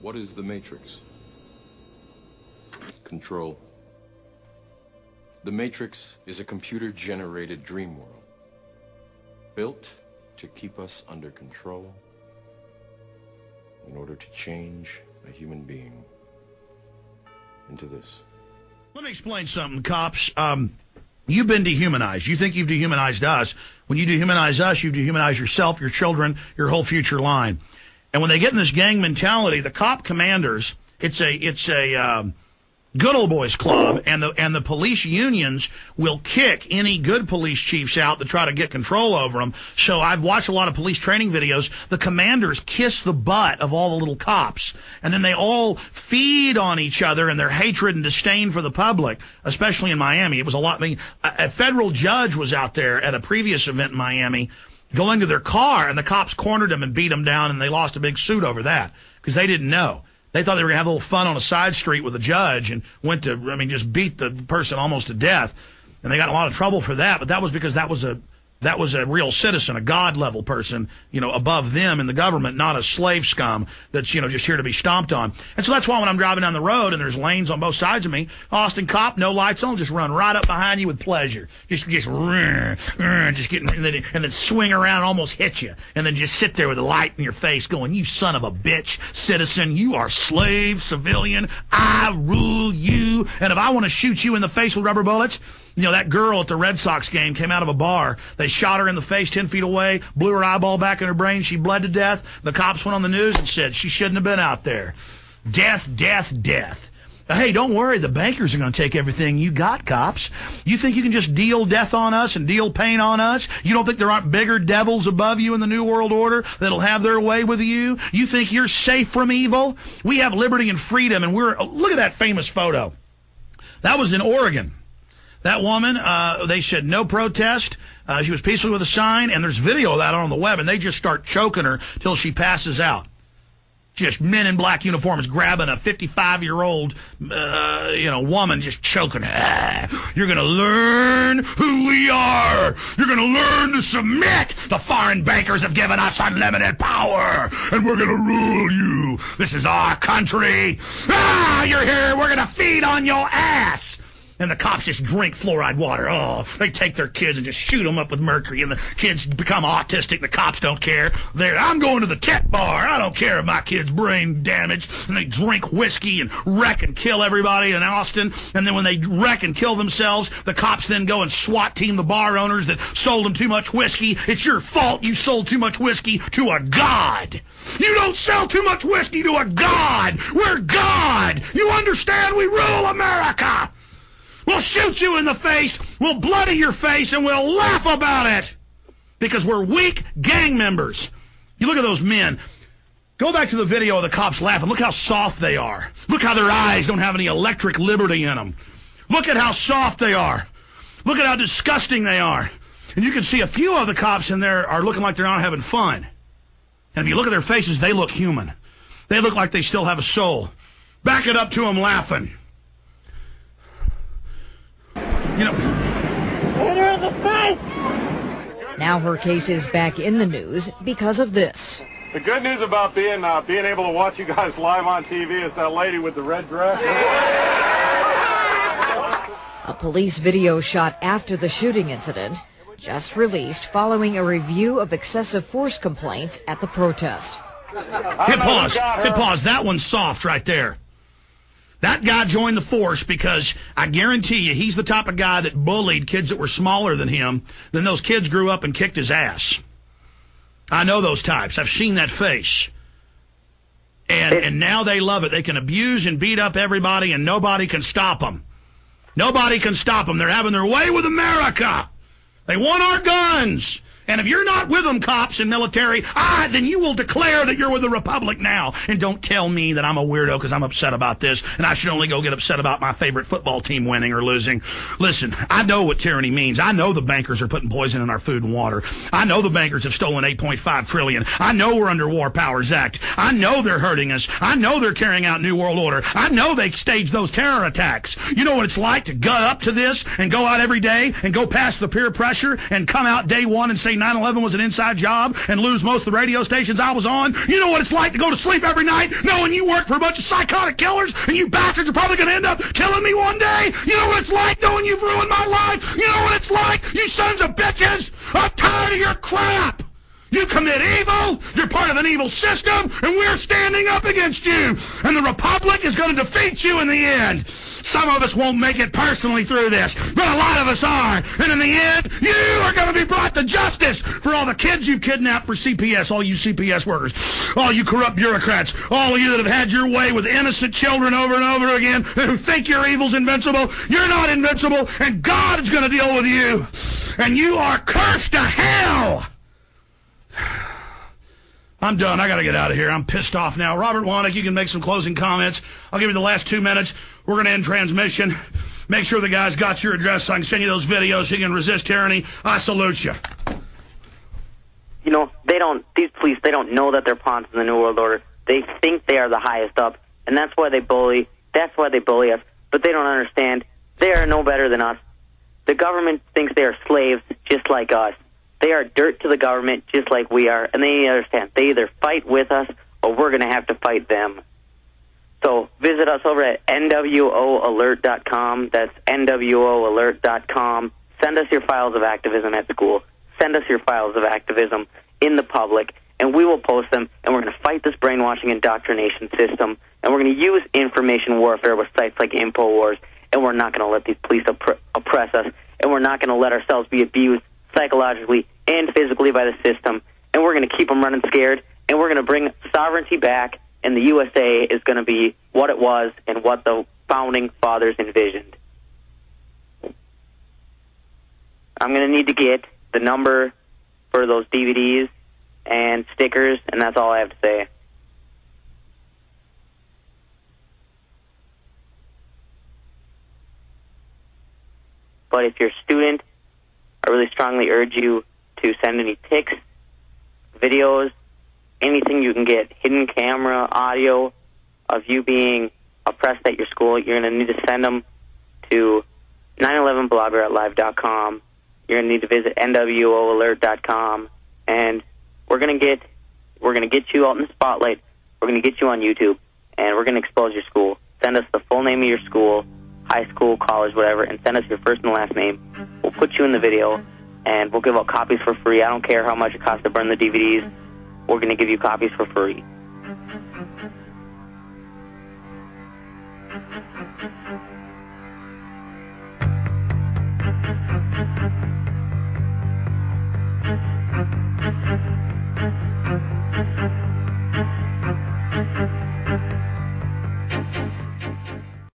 What is the Matrix? Control. The Matrix is a computer-generated dream world, built to keep us under control in order to change a human being into this. Let me explain something, cops. You've been dehumanized. You think you've dehumanized us. When you dehumanize us, you dehumanize yourself, your children, your whole future line. And when they get in this gang mentality, the cop commanders, it's a good old boys club, and the police unions will kick any good police chiefs out that try to get control over them. So I've watched a lot of police training videos. The commanders kiss the butt of all the little cops, and then they all feed on each other and their hatred and disdain for the public, especially in Miami. It was a lot. I mean, a federal judge was out there at a previous event in Miami going to their car, and the cops cornered him and beat him down, and they lost a big suit over that because they didn't know. They thought they were going to have a little fun on a side street with a judge and went to, just beat the person almost to death. And they got in a lot of trouble for that, but that was because that was a real citizen, a God-level person, above them in the government, not a slave scum that's, just here to be stomped on. And so that's why when I'm driving down the road and there's lanes on both sides of me, Austin cop, no lights on, just run right up behind you with pleasure. Just get, and then swing around and almost hit you. And then just sit there with a light in your face going, you son of a bitch, citizen, you are slave, civilian, I rule you. And if I want to shoot you in the face with rubber bullets, that girl at the Red Sox game came out of a bar. They shot her in the face 10 feet away, blew her eyeball back in her brain. She bled to death. The cops went on the news and said she shouldn't have been out there. Death, death, death. Hey, don't worry. The bankers are going to take everything you got, cops. You think you can just deal death on us and deal pain on us? You don't think there aren't bigger devils above you in the New World Order that'll have their way with you? You think you're safe from evil? We have liberty and freedom, and look at that famous photo. That was in Oregon. That woman, they said no protest. She was peaceful with a sign, and there's video of that on the web, and they just start choking her till she passes out. Just men in black uniforms grabbing a 55-year-old, woman, just choking her. You're going to learn who we are. You're going to learn to submit. The foreign bankers have given us unlimited power, and we're going to rule you. This is our country. You're here. We're going to feed on your ass. And the cops just drink fluoride water. Oh, they take their kids and just shoot them up with mercury, and the kids become autistic. The cops don't care. I'm going to the tip bar. I don't care if my kid's brain damaged. And they drink whiskey and wreck and kill everybody in Austin. And then when they wreck and kill themselves, the cops then go and SWAT team the bar owners that sold them too much whiskey. It's your fault you sold too much whiskey to a god. You don't sell too much whiskey to a god. We're God. You understand? We rule America. We'll shoot you in the face, we'll bloody your face, and we'll laugh about it. Because we're weak gang members. You look at those men. Go back to the video of the cops laughing. Look how soft they are. Look how their eyes don't have any electric liberty in them. Look at how soft they are. Look at how disgusting they are. And you can see a few of the cops in there are looking like they're not having fun. And if you look at their faces, they look human. They look like they still have a soul. Back it up to them laughing. Hit her in the face! Now her case is back in the news because of this. The good news about being able to watch you guys live on TV is that lady with the red dress. A police video shot after the shooting incident, just released following a review of excessive force complaints at the protest. Hit pause. Hit pause. That one's soft right there. That guy joined the force because I guarantee you he's the type of guy that bullied kids that were smaller than him. Then those kids grew up and kicked his ass. I know those types. I've seen that face. And now they love it. They can abuse and beat up everybody, and nobody can stop them. Nobody can stop them. They're having their way with America. They want our guns. And if you're not with them, cops and military, then you will declare that you're with the Republic now. And don't tell me that I'm a weirdo because I'm upset about this, and I should only go get upset about my favorite football team winning or losing. Listen, I know what tyranny means. I know the bankers are putting poison in our food and water. I know the bankers have stolen $8.5 trillion. I know we're under War Powers Act. I know they're hurting us. I know they're carrying out New World Order. I know they staged those terror attacks. You know what it's like to gut up to this and go out every day and go past the peer pressure and come out day one and say, 9/11 was an inside job and lose most of the radio stations I was on? You know what it's like to go to sleep every night knowing you work for a bunch of psychotic killers and you bastards are probably going to end up killing me one day? You know what it's like knowing you've ruined my life? You know what it's like, you sons of bitches? I'm tired of your crap! You commit evil, you're part of an evil system, and we're standing up against you. And the Republic is going to defeat you in the end. Some of us won't make it personally through this, but a lot of us are. And in the end, you are going to be brought to justice for all the kids you've kidnapped for CPS, all you CPS workers, all you corrupt bureaucrats, all of you that have had your way with innocent children over and over again, who think your evil's invincible. You're not invincible, and God is going to deal with you. And you are cursed to hell. I'm done. I got to get out of here. I'm pissed off now. Robert Wannick, you can make some closing comments. I'll give you the last 2 minutes. We're going to end transmission. Make sure the guy's got your address so I can send you those videos so you can resist tyranny. I salute you. You know, these police, they don't know that they're pawns in the New World Order. They think they are the highest up, and that's why they bully us. But they don't understand. They are no better than us. The government thinks they are slaves just like us. They are dirt to the government just like we are, and they understand. They either fight with us or we're going to have to fight them. So visit us over at nwOalert.com. That's nwOalert.com. Send us your files of activism at school. Send us your files of activism in the public, and we will post them, and we're going to fight this brainwashing indoctrination system, and we're going to use information warfare with sites like InfoWars, and we're not going to let these police oppress us, and we're not going to let ourselves be abused psychologically and physically by the system, and we're going to keep them running scared, and we're going to bring sovereignty back, and the USA is going to be what it was and what the founding fathers envisioned. I'm going to need to get the number for those DVDs and stickers, and that's all I have to say. But if you're a student, I really strongly urge you to send any pics, videos, anything you can get, hidden camera, audio of you being oppressed at your school. You're going to need to send them to 911blogger@live.com. You're going to need to visit nwOalert.com, and we're going to get you out in the spotlight. We're going to get you on YouTube, and we're going to expose your school. Send us the full name of your school, high school, college, whatever, and send us your first and last name. We'll put you in the video, and we'll give out copies for free. I don't care how much it costs to burn the DVDs. We're going to give you copies for free.